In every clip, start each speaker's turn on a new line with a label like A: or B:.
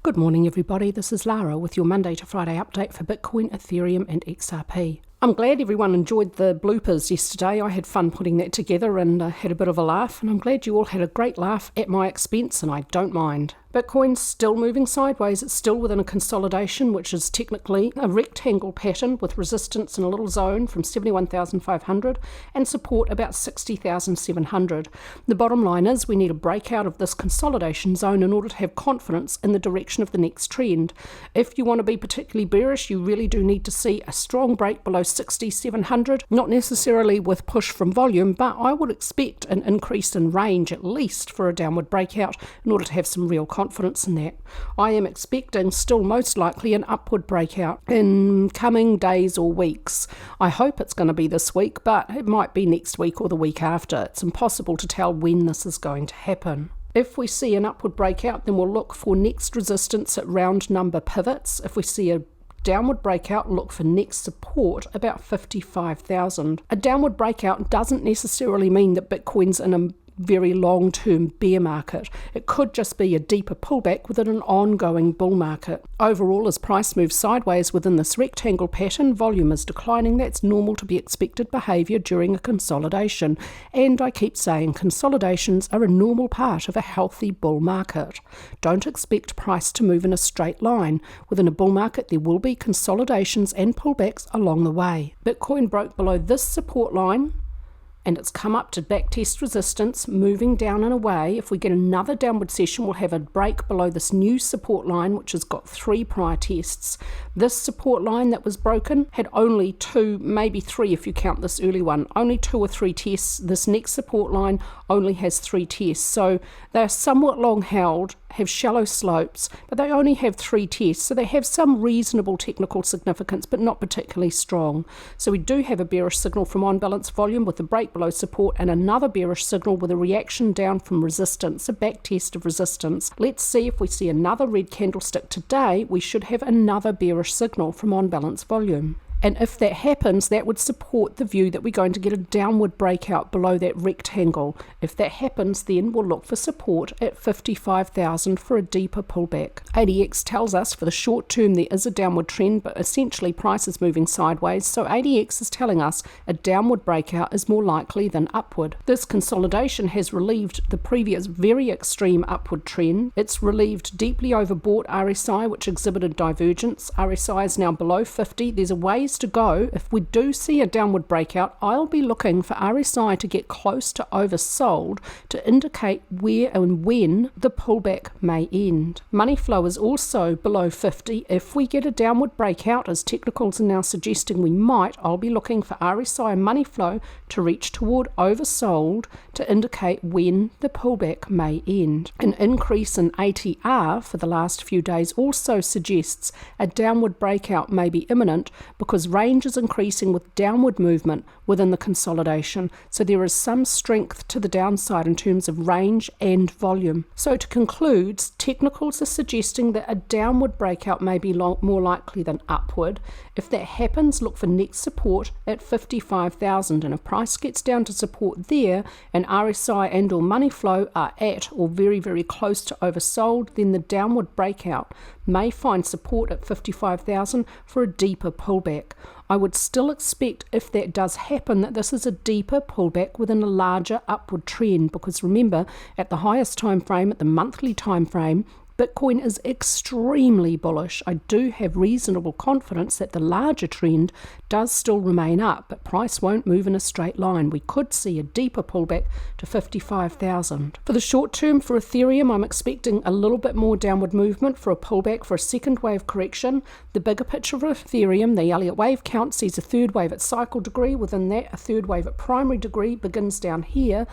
A: Good morning everybody, this is Lara with your Monday to Friday update for Bitcoin, Ethereum and XRP. I'm glad everyone enjoyed the bloopers yesterday. I had fun putting that together and had a bit of a laugh, and I'm glad you all had a great laugh at my expense, and I don't mind. Bitcoin's still moving sideways. It's still within a consolidation, which is technically a rectangle pattern with resistance in a little zone from 71,500 and support about 60,700. The bottom line is we need a breakout of this consolidation zone in order to have confidence in the direction of the next trend. If you want to be particularly bearish, you really do need to see a strong break below 60,700, not necessarily with push from volume, but I would expect an increase in range at least for a downward breakout in order to have some real confidence in that. I am expecting still most likely an upward breakout in coming days or weeks. I hope it's going to be this week, but it might be next week or the week after. It's impossible to tell when this is going to happen. If we see an upward breakout, then we'll look for next resistance at round number pivots. If we see a downward breakout, look for next support about 55,000. A downward breakout doesn't necessarily mean that Bitcoin's in a very long-term bear market. It could just be a deeper pullback within an ongoing bull market. Overall, as price moves sideways within this rectangle pattern, volume is declining. That's normal to be expected behavior during a consolidation. And I keep saying consolidations are a normal part of a healthy bull market. Don't expect price to move in a straight line. Within a bull market, there will be consolidations and pullbacks along the way. Bitcoin broke below this support line, and it's come up to backtest resistance, moving down and away. If we get another downward session, we'll have a break below this new support line, which has got 3 prior tests. This support line that was broken had only 2, maybe 3 if you count this early one, only 2 or 3 tests. This next support line only has 3 tests. So they're somewhat long held, have shallow slopes, but they only have 3 tests. So they have some reasonable technical significance, but not particularly strong. So we do have a bearish signal from on-balance volume with a break below support and another bearish signal with a reaction down from resistance, a back test of resistance. Let's see if we see another red candlestick today. We should have another bearish signal from on-balance volume. And if that happens, that would support the view that we're going to get a downward breakout below that rectangle. If that happens, then we'll look for support at 55,000 for a deeper pullback. ADX tells us for the short term there is a downward trend, but essentially price is moving sideways. So ADX is telling us a downward breakout is more likely than upward. This consolidation has relieved the previous very extreme upward trend. It's relieved deeply overbought RSI, which exhibited divergence. RSI is now below 50. There's a ways to go. If we do see a downward breakout, I'll be looking for RSI to get close to oversold to indicate where and when the pullback may end. Money flow is also below 50. If we get a downward breakout, as technicals are now suggesting we might, I'll be looking for RSI and money flow to reach toward oversold to indicate when the pullback may end. An increase in ATR for the last few days also suggests a downward breakout may be imminent, because range is increasing with downward movement within the consolidation. So there is some strength to the downside in terms of range and volume. So to conclude, technicals are suggesting that a downward breakout may be more likely than upward. If that happens, look for next support at 55,000, and if price gets down to support there and RSI and or money flow are at or very, very close to oversold, then the downward breakout may find support at 55,000 for a deeper pullback. I would still expect, if that does happen, that this is a deeper pullback within a larger upward trend, because remember, at the highest time frame, at the monthly time frame, Bitcoin is extremely bullish. I do have reasonable confidence that the larger trend does still remain up, but price won't move in a straight line. We could see a deeper pullback to 55,000. For the short term for Ethereum, I'm expecting a little bit more downward movement for a pullback for a second wave correction. The bigger picture for Ethereum, the Elliott Wave count sees a third wave at cycle degree. Within that, a third wave at primary degree begins down here.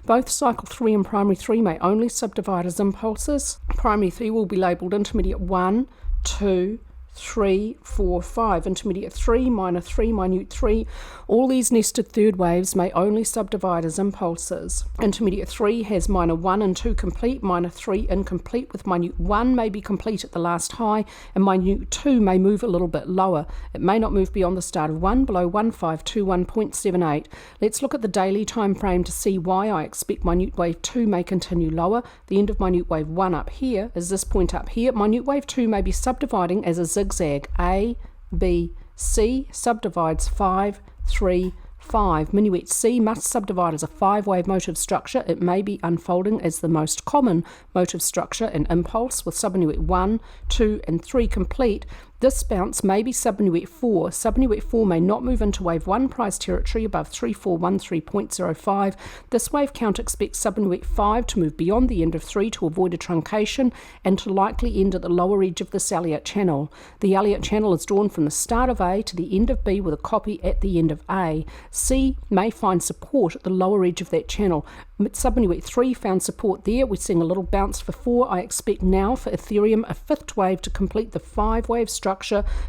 A: Both cycle 3 and primary 3 may only subdivide as impulses. Primary 3 will be labelled intermediate 1, 2, 3, 4, 5, intermediate 3, minor 3, minute 3. All these nested third waves may only subdivide as impulses. Intermediate 3 has minor 1 and 2 complete, minor 3 incomplete, with minute 1 may be complete at the last high, and minute 2 may move a little bit lower. It may not move beyond the start of 1 below 1521.78. Let's look at the daily time frame to see why I expect minute wave 2 may continue lower. The end of minute wave 1 up here is this point up here. Minute wave 2 may be subdividing as a zigzag. A, B, C subdivides 5, 3, 5. Minuet C must subdivide as a 5-wave motive structure. It may be unfolding as the most common motive structure in impulse, with subminuet 1, 2, and 3 complete. This bounce may be subminuet 4. Subminuet 4 may not move into wave 1 price territory above 3413.05. This wave count expects subminuet 5 to move beyond the end of 3 to avoid a truncation and to likely end at the lower edge of this Elliott channel. The Elliott channel is drawn from the start of A to the end of B with a copy at the end of A. C may find support at the lower edge of that channel. Subminuet 3 found support there. We're seeing a little bounce for 4. I expect now for Ethereum a 5th wave to complete the 5-wave structure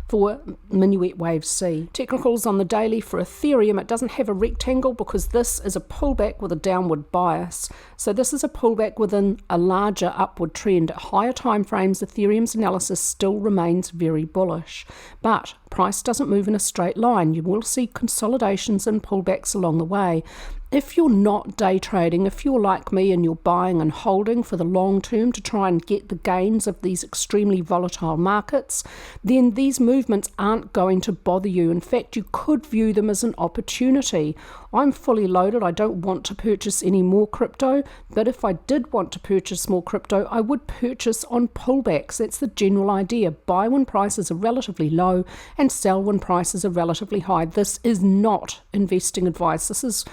A: for minuet wave C. Technicals on the daily for Ethereum, it doesn't have a rectangle because this is a pullback with a downward bias. So this is a pullback within a larger upward trend. At higher time frames, Ethereum's analysis still remains very bullish. But price doesn't move in a straight line. You will see consolidations and pullbacks along the way. If you're not day trading, if you're like me and you're buying and holding for the long term to try and get the gains of these extremely volatile markets, then these movements aren't going to bother you. In fact, you could view them as an opportunity. I'm fully loaded. I don't want to purchase any more crypto, but if I did want to purchase more crypto, I would purchase on pullbacks. That's the general idea. Buy when prices are relatively low and sell when prices are relatively high. This is not investing advice. This is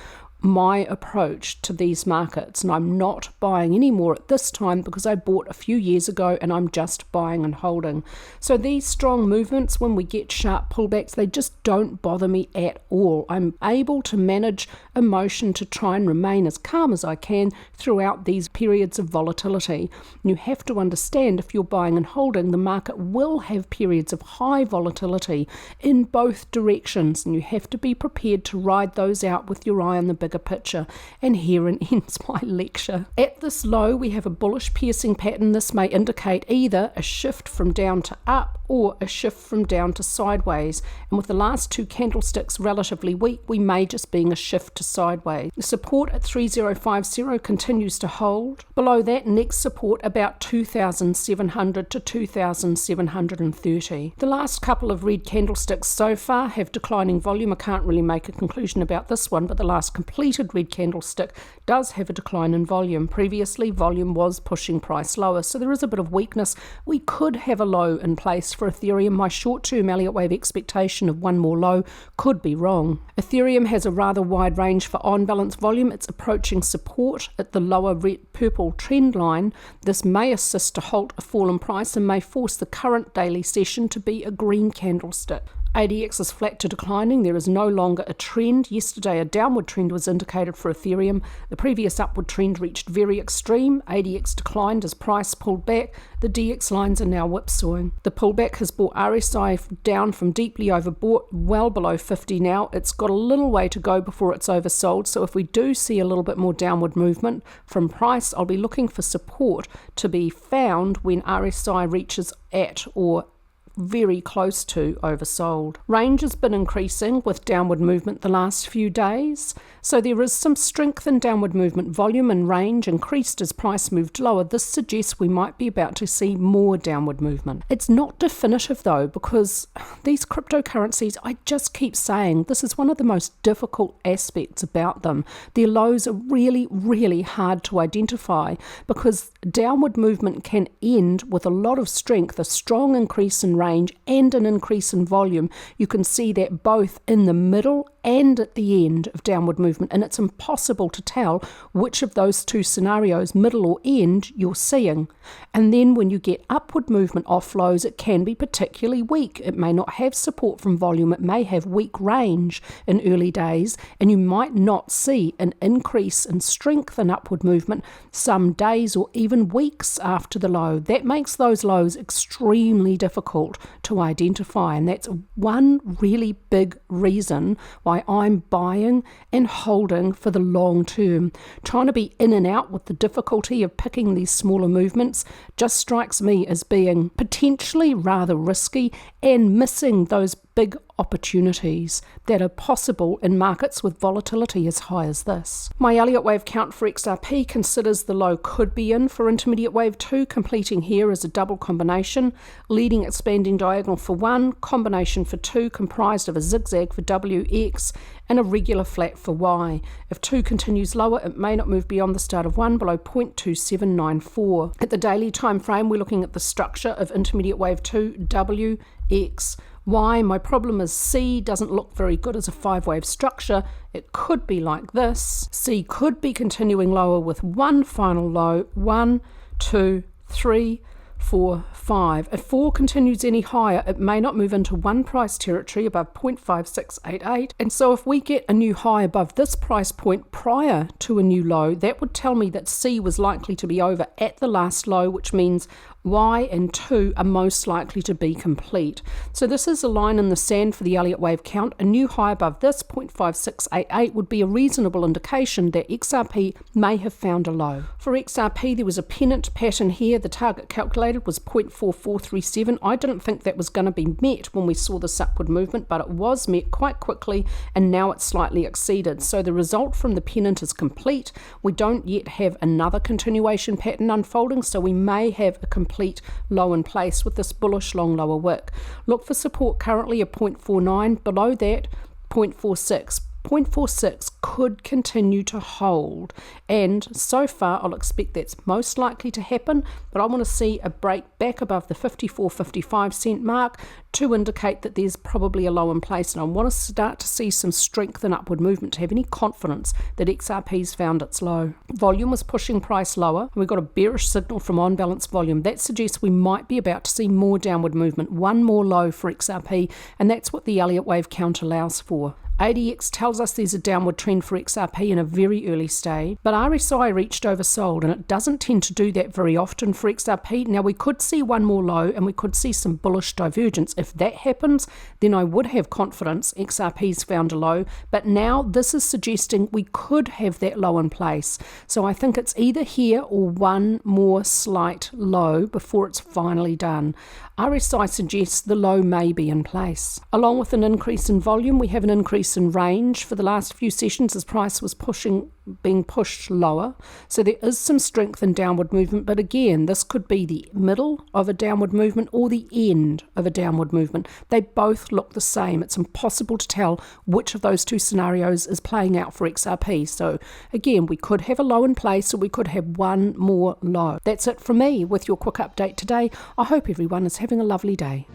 A: my approach to these markets, and I'm not buying any more at this time because I bought a few years ago and I'm just buying and holding. So these strong movements, when we get sharp pullbacks, they just don't bother me at all. I'm able to manage emotion to try and remain as calm as I can throughout these periods of volatility. You have to understand, if you're buying and holding, the market will have periods of high volatility in both directions, and you have to be prepared to ride those out with your eye on the big picture. And herein ends my lecture. At this low, we have a bullish piercing pattern. This may indicate either a shift from down to up or a shift from down to sideways. And with the last two candlesticks relatively weak, we may just be a shift to sideways. The support at 3050 continues to hold. Below that, next support about 2700 to 2730. The last couple of red candlesticks so far have declining volume. I can't really make a conclusion about this one, but the last completed red candlestick does have a decline in volume. Previously, volume was pushing price lower, so there is a bit of weakness. We could have a low in place for Ethereum. My short-term Elliott Wave expectation of one more low could be wrong. Ethereum has a rather wide range for on-balance volume. It's approaching support at the lower red purple trend line. This may assist to halt a fall in price and may force the current daily session to be a green candlestick. ADX is flat to declining. There is no longer a trend. Yesterday, a downward trend was indicated for Ethereum. The previous upward trend reached very extreme. ADX declined as price pulled back. The DX lines are now whipsawing. The pullback has brought RSI down from deeply overbought, well below 50 now. It's got a little way to go before it's oversold. So if we do see a little bit more downward movement from price, I'll be looking for support to be found when RSI reaches at or very close to oversold. Range has been increasing with downward movement the last few days, so there is some strength in downward movement. Volume and range increased as price moved lower. This suggests we might be about to see more downward movement. It's not definitive though, because these cryptocurrencies, I just keep saying, this is one of the most difficult aspects about them. Their lows are really, really hard to identify because downward movement can end with a lot of strength, a strong increase in range and an increase in volume. You can see that both in the middle and at the end of downward movement, and it's impossible to tell which of those two scenarios, middle or end, you're seeing. And then when you get upward movement off lows, it can be particularly weak. It may not have support from volume, it may have weak range in early days, and you might not see an increase in strength in upward movement some days or even weeks after the low. That makes those lows extremely difficult difficult to identify, and that's one really big reason why I'm buying and holding for the long term. Trying to be in and out with the difficulty of picking these smaller movements just strikes me as being potentially rather risky and missing those big opportunities that are possible in markets with volatility as high as this. My Elliott Wave count for XRP considers the low could be in for intermediate wave 2, completing here as a double combination, leading expanding diagonal for 1, combination for 2, comprised of a zigzag for WX and a regular flat for Y. If 2 continues lower, it may not move beyond the start of 1 below 0.2794. At the daily time frame, we're looking at the structure of intermediate wave 2, WX, Y. My problem is C doesn't look very good as a 5-wave structure. It could be like this. C could be continuing lower with one final low, 1, 2, 3, 4, 5. If 4 continues any higher, it may not move into one price territory above 0.5688. And so if we get a new high above this price point prior to a new low, that would tell me that C was likely to be over at the last low, which means Y and 2 are most likely to be complete. So this is a line in the sand for the Elliott Wave count. A new high above this, 0.5688, would be a reasonable indication that XRP may have found a low. For XRP, there was a pennant pattern here. The target calculated was 0.4437. I didn't think that was going to be met when we saw this upward movement, but it was met quite quickly, and now it's slightly exceeded. So the result from the pennant is complete. We don't yet have another continuation pattern unfolding, so we may have a complete low in place with this bullish long lower wick. Look for support currently at 0.49, below that 0.46. 0.46 could continue to hold, and so far I'll expect that's most likely to happen, but I want to see a break back above the 54.55 cent mark to indicate that there's probably a low in place, and I want to start to see some strength and upward movement to have any confidence that XRP's found its low. Volume was pushing price lower, and we got a bearish signal from on balance volume. That suggests we might be about to see more downward movement, one more low for XRP, and that's what the Elliott Wave count allows for. ADX tells us there's a downward trend for XRP in a very early stage, but RSI reached oversold, and it doesn't tend to do that very often for XRP. Now, we could see one more low, and we could see some bullish divergence. If that happens, then I would have confidence XRP's found a low, but now this is suggesting we could have that low in place. So I think it's either here or one more slight low before it's finally done. RSI suggests the low may be in place. Along with an increase in volume, we have an increase in range. For the last few sessions, as price was being pushed lower, so there is some strength in downward movement, but again, this could be the middle of a downward movement or the end of a downward movement. They both look the same. It's impossible to tell which of those two scenarios is playing out for XRP. So again, we could have a low in place, or we could have one more low. That's it from me with your quick update today. I hope everyone is having a lovely day.